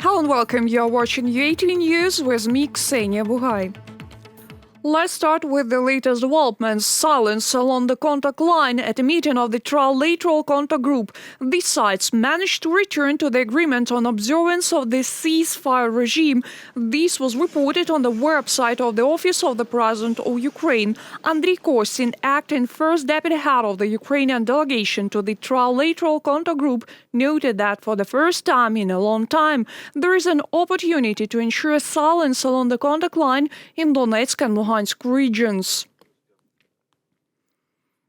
Hello and welcome. You're watching UATV News with me, Ksenia Buhai. Let's start with the latest developments. Silence along the contact line at a meeting of the Trilateral Contact Group. These sides managed to return to the agreement on observance of the ceasefire regime. This was reported on the website of the Office of the President of Ukraine. Andriy Kostin, acting first deputy head of the Ukrainian delegation to the Trilateral Contact Group, noted that for the first time in a long time, there is an opportunity to ensure silence along the contact line in Donetsk and Luhansk regions.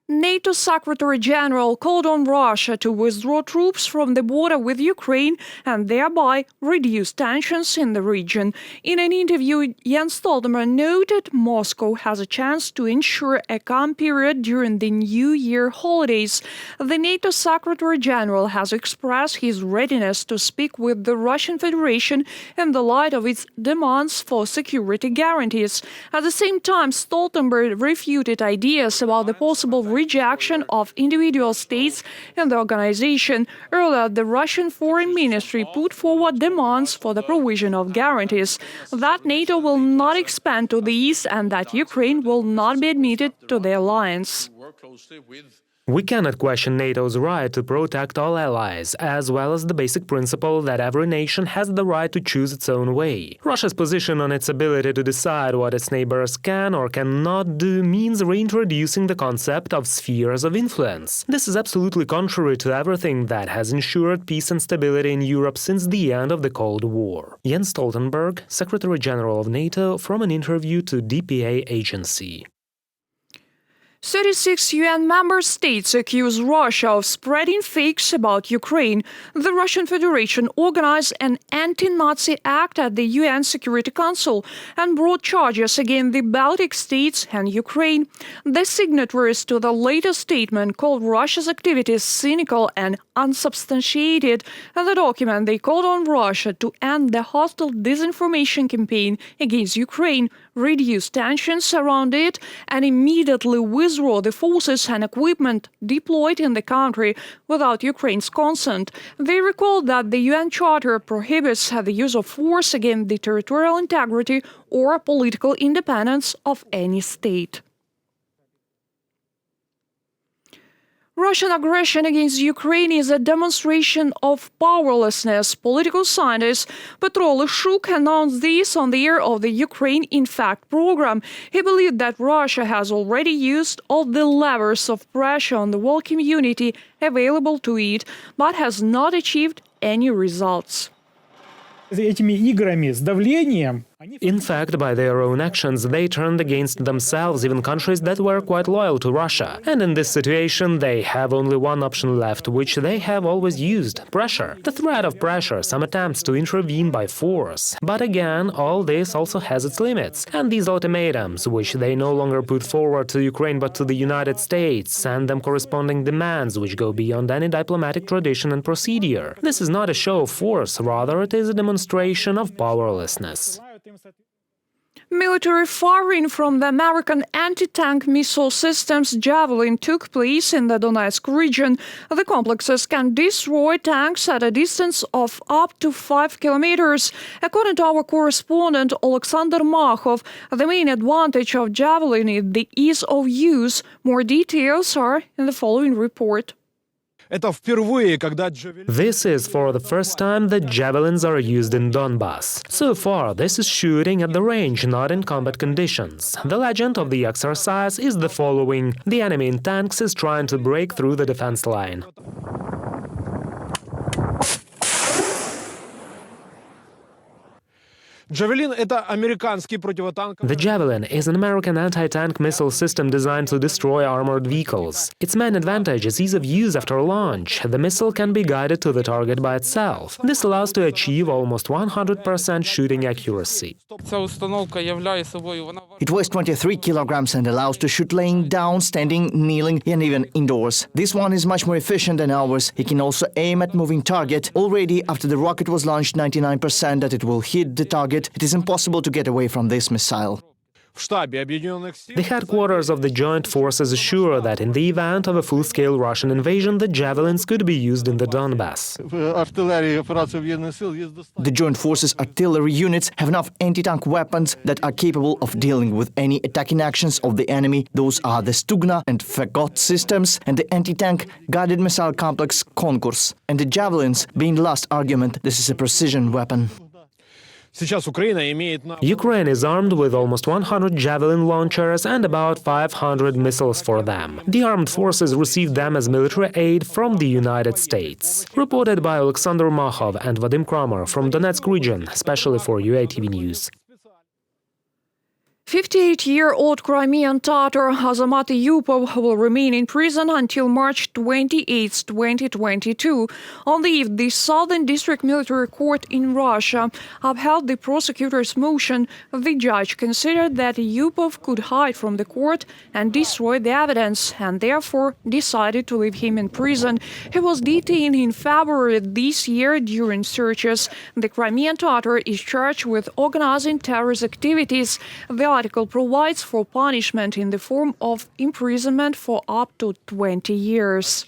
NATO Secretary-General called on Russia to withdraw troops from the border with Ukraine and thereby reduce tensions in the region. In an interview, Jens Stoltenberg noted Moscow has a chance to ensure a calm period during the New Year holidays. The NATO Secretary-General has expressed his readiness to speak with the Russian Federation in the light of its demands for security guarantees. At the same time, Stoltenberg refuted ideas about the possible rejection of individual states in the organization. Earlier, the Russian Foreign Ministry put forward demands for the provision of guarantees that NATO will not expand to the east and that Ukraine will not be admitted to the alliance. We cannot question NATO's right to protect all allies, as well as the basic principle that every nation has the right to choose its own way. Russia's position on its ability to decide what its neighbors can or cannot do means reintroducing the concept of spheres of influence. This is absolutely contrary to everything that has ensured peace and stability in Europe since the end of the Cold War. Jens Stoltenberg, Secretary-General of NATO, from an interview to DPA agency. 36 UN member states accuse Russia of spreading fakes about Ukraine. The Russian Federation organized an anti-Nazi act at the UN Security Council and brought charges against the Baltic states and Ukraine. The signatories to the latest statement called Russia's activities cynical and unsubstantiated. In the document, they called on Russia to end the hostile disinformation campaign against Ukraine, reduce tensions around it, and immediately withdraw the forces and equipment deployed in the country without Ukraine's consent. They recalled that the UN Charter prohibits the use of force against the territorial integrity or political independence of any state. Russian aggression against Ukraine is a demonstration of powerlessness. Political scientist Petro Lishuk announced this on the air of the Ukraine in Fact program. He believed that Russia has already used all the levers of pressure on the world community available to it, but has not achieved any results. In fact, by their own actions, they turned against themselves even countries that were quite loyal to Russia. And in this situation, they have only one option left, which they have always used – pressure. The threat of pressure, some attempts to intervene by force. But again, all this also has its limits. And these ultimatums, which they no longer put forward to Ukraine but to the United States, send them corresponding demands which go beyond any diplomatic tradition and procedure. This is not a show of force, rather it is a demonstration of powerlessness. Military firing from the American anti-tank missile systems Javelin took place in the Donetsk region. The complexes can destroy tanks at a distance of up to 5 kilometers. According to our correspondent Alexander Makhov, the main advantage of Javelin is the ease of use. More details are in the following report. This is for the first time that javelins are used in Donbas. So far, this is shooting at the range, not in combat conditions. The legend of the exercise is the following: the enemy in tanks is trying to break through the defense line. The Javelin is an American anti-tank missile system designed to destroy armored vehicles. Its main advantage is ease of use after launch. The missile can be guided to the target by itself. This allows to achieve almost 100% shooting accuracy. It weighs 23 kilograms and allows to shoot laying down, standing, kneeling, and even indoors. This one is much more efficient than ours. It can also aim at moving target. Already, after the rocket was launched, 99% that it will hit the target. It is impossible to get away from this missile. The headquarters of the joint forces assure that in the event of a full-scale Russian invasion, the Javelins could be used in the Donbas. The joint forces artillery units have enough anti-tank weapons that are capable of dealing with any attacking actions of the enemy. Those are the Stugna and Fagot systems and the anti-tank guided missile complex Konkurs. And the Javelins being the last argument, this is a precision weapon. Ukraine is armed with almost 100 Javelin launchers and about 500 missiles for them. The armed forces received them as military aid from the United States. Reported by Alexander Mahov and Vadim Kramer from Donetsk region, especially for UATV News. 58-year-old Crimean Tatar Azamat Eyupov will remain in prison until March 28, 2022. On the eve, the Southern District Military Court in Russia upheld the prosecutor's motion. The judge considered that Eyupov could hide from the court and destroy the evidence, and therefore decided to leave him in prison. He was detained in February this year during searches. The Crimean Tatar is charged with organizing terrorist activities. The article provides for punishment in the form of imprisonment for up to 20 years.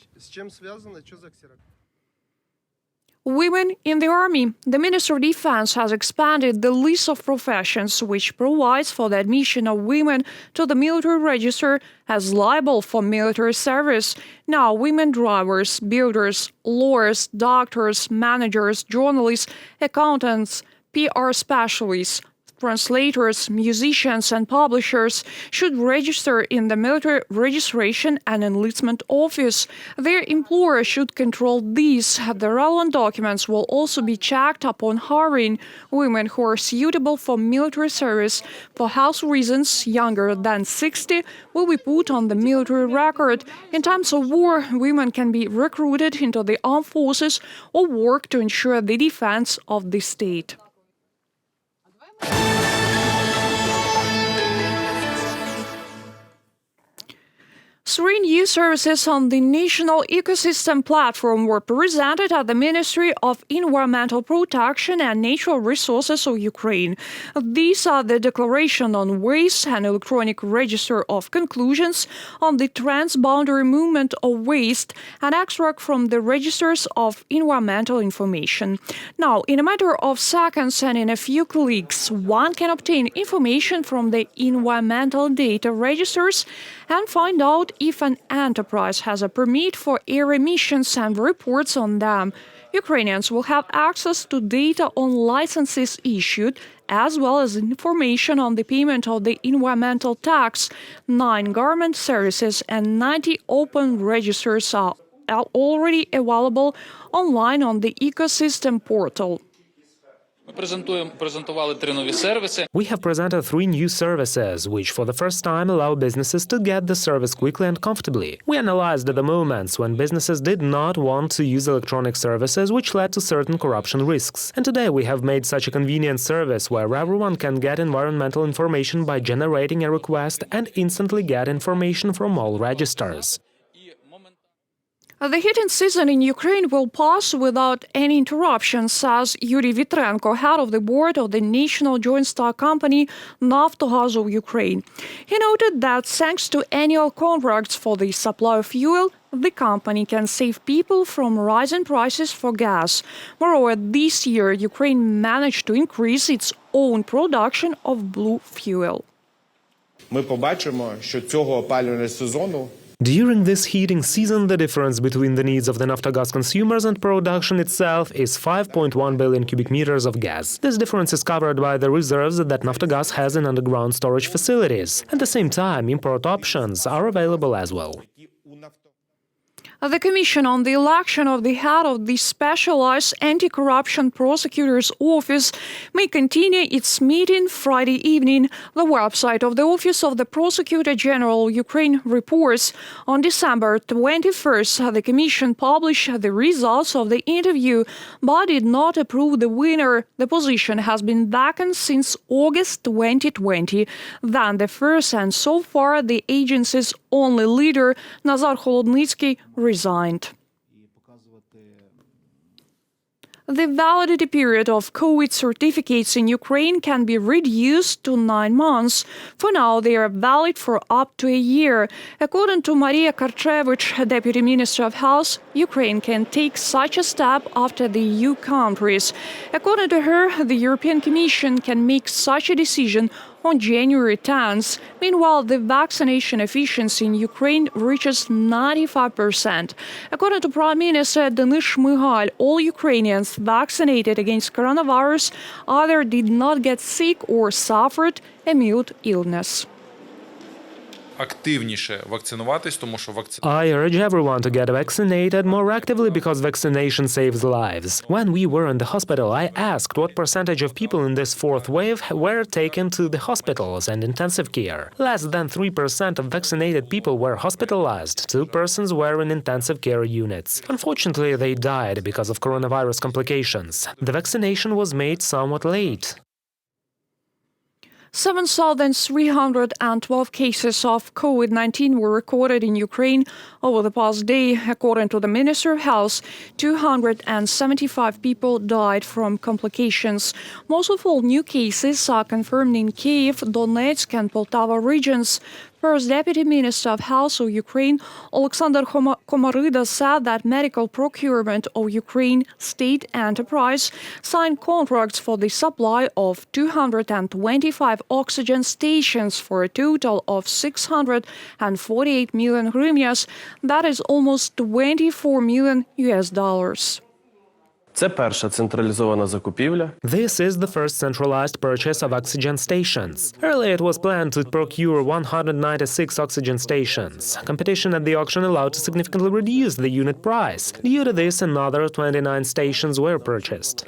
Women in the Army. The Ministry of Defense has expanded the list of professions which provides for the admission of women to the military register as liable for military service. Now, women drivers, builders, lawyers, doctors, managers, journalists, accountants, PR specialists, translators, musicians and publishers should register in the Military Registration and Enlistment Office. Their employer should control these. The relevant documents will also be checked upon hiring. Women who are suitable for military service for health reasons younger than 60 will be put on the military record. In times of war, women can be recruited into the armed forces or work to ensure the defense of the state. 3 new services on the National Ecosystem Platform were presented at the Ministry of Environmental Protection and Natural Resources of Ukraine. These are the Declaration on Waste and Electronic Register of Conclusions on the Transboundary Movement of Waste, and extract from the Registers of Environmental Information. Now, in a matter of seconds and in a few clicks, one can obtain information from the environmental data registers and find out if an enterprise has a permit for air emissions and reports on them. Ukrainians will have access to data on licenses issued, as well as information on the payment of the environmental tax. 9 government services and 90 open registers are already available online on the ecosystem portal. We have presented 3 new services, which for the first time allow businesses to get the service quickly and comfortably. We analyzed the moments when businesses did not want to use electronic services, which led to certain corruption risks. And today we have made such a convenient service where everyone can get environmental information by generating a request and instantly get information from all registers. The heating season in Ukraine will pass without any interruption, says Yuri Vitrenko, head of the board of the national joint stock company Naftogaz of Ukraine. He noted that thanks to annual contracts for the supply of fuel, the company can save people from rising prices for gas. Moreover, this year, Ukraine managed to increase its own production of blue fuel. Ми побачимо, що цього опалювального сезону During this heating season, the difference between the needs of the Naftogaz consumers and production itself is 5.1 billion cubic meters of gas. This difference is covered by the reserves that Naftogaz has in underground storage facilities. At the same time, import options are available as well. The Commission on the election of the head of the specialized anti-corruption prosecutor's office may continue its meeting Friday evening. The website of the Office of the Prosecutor General of Ukraine reports on December 21st, the Commission published the results of the interview, but did not approve the winner. The position has been vacant since August 2020. Then the first and so far the agency's only leader, Nazar Holodnitsky, resigned. The validity period of COVID certificates in Ukraine can be reduced to 9 months. For now, they are valid for up to a year. According to Maria Karchevich, Deputy Minister of Health, Ukraine can take such a step after the EU countries. According to her, the European Commission can make such a decision on January 10th. Meanwhile, the vaccination efficiency in Ukraine reaches 95%. According to Prime Minister Denis Shmyhal, all Ukrainians vaccinated against coronavirus either did not get sick or suffered a mild illness. Активніше вакцинуватись, тому що I urge everyone to get vaccinated more actively because vaccination saves lives. When we were in the hospital, I asked what percentage of people in this fourth wave were taken to the hospitals and intensive care. Less than 3% of vaccinated people were hospitalized. 2 persons were in intensive care units. Unfortunately, they died because of coronavirus complications. The vaccination was made somewhat late. 7,312 cases of COVID-19 were recorded in Ukraine over the past day. According to the Minister of Health, 275 people died from complications. Most of all new cases are confirmed in Kyiv, Donetsk and Poltava regions. First Deputy Minister of Health of Ukraine, Alexander Komarida, said that medical procurement of Ukraine state enterprise signed contracts for the supply of 225 oxygen stations for a total of 648 million hryvnias, that is almost $24 million. Це перша централізована закупівля. This is the first centralized purchase of oxygen stations. Earlier it was planned to procure 196 oxygen stations. Competition at the auction allowed to significantly reduce the unit price. Due to this, another 29 stations were purchased.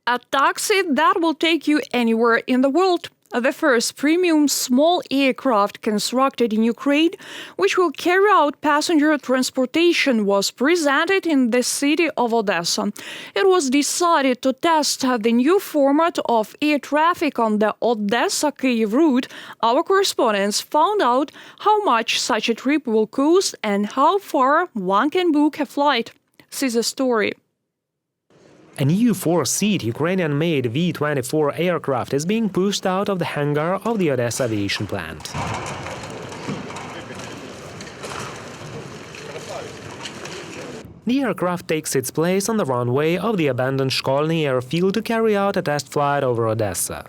A taxi that will take you anywhere in the world. The first premium small aircraft constructed in Ukraine, which will carry out passenger transportation, was presented in the city of Odessa. It was decided to test the new format of air traffic on the Odessa-Kyiv route. Our correspondents found out how much such a trip will cost and how far one can book a flight. See the story. A new 4-seat Ukrainian-made V-24 aircraft is being pushed out of the hangar of the Odessa aviation plant. The aircraft takes its place on the runway of the abandoned Shkolny airfield to carry out a test flight over Odessa.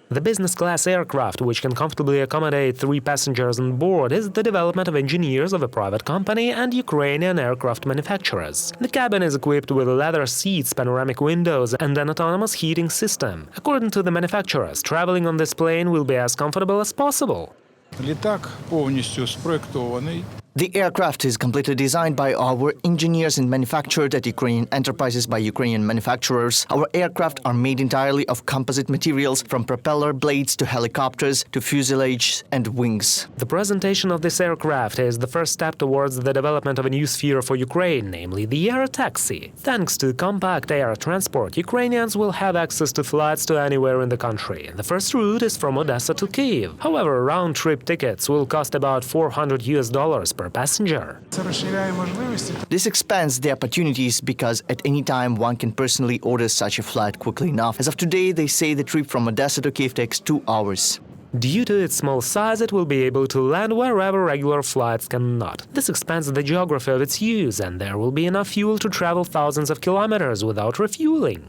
The business-class aircraft, which can comfortably accommodate 3 passengers on board, is the development of engineers of a private company and Ukrainian aircraft manufacturers. The cabin is equipped with leather seats, panoramic windows, and an autonomous heating system. According to the manufacturers, traveling on this plane will be as comfortable as possible. Літак повністю спроєктований. The aircraft is completely designed by our engineers and manufactured at Ukrainian enterprises by Ukrainian manufacturers. Our aircraft are made entirely of composite materials, from propeller blades to helicopters to fuselage and wings. The presentation of this aircraft is the first step towards the development of a new sphere for Ukraine, namely the Aerotaxi. Thanks to compact air transport, Ukrainians will have access to flights to anywhere in the country. The first route is from Odessa to Kyiv. However, round-trip tickets will cost about $400 per passenger. Це розширяє можливості. This expands the opportunities because at any time one can personally order such a flight quickly enough. As of today, they say the trip from Odessa to Kyiv takes 2 hours. Due to its small size, it will be able to land wherever regular flights cannot. This expands the geography of its use, and there will be enough fuel to travel thousands of kilometers without refueling.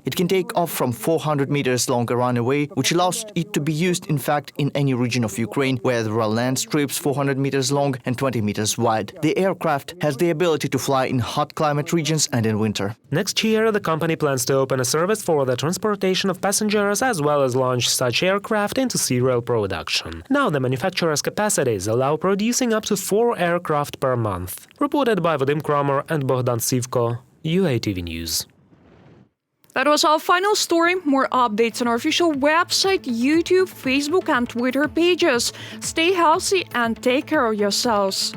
It can take off from 400 meters long runway, which allows it to be used, in fact, in any region of Ukraine where there are land strips 400 meters long and 20 meters wide. The aircraft has the ability to fly in hot climate regions and in winter. Next year, the company plans to open a service for the transportation of passengers as well as launch such aircraft into serial production. Now the manufacturer's capacities allow producing up to 4 aircraft per month. Reported by Vadim Kramer and Bogdan Sivko, UATV News. That was our final story. More updates on our official website, YouTube, Facebook and Twitter pages. Stay healthy and take care of yourselves.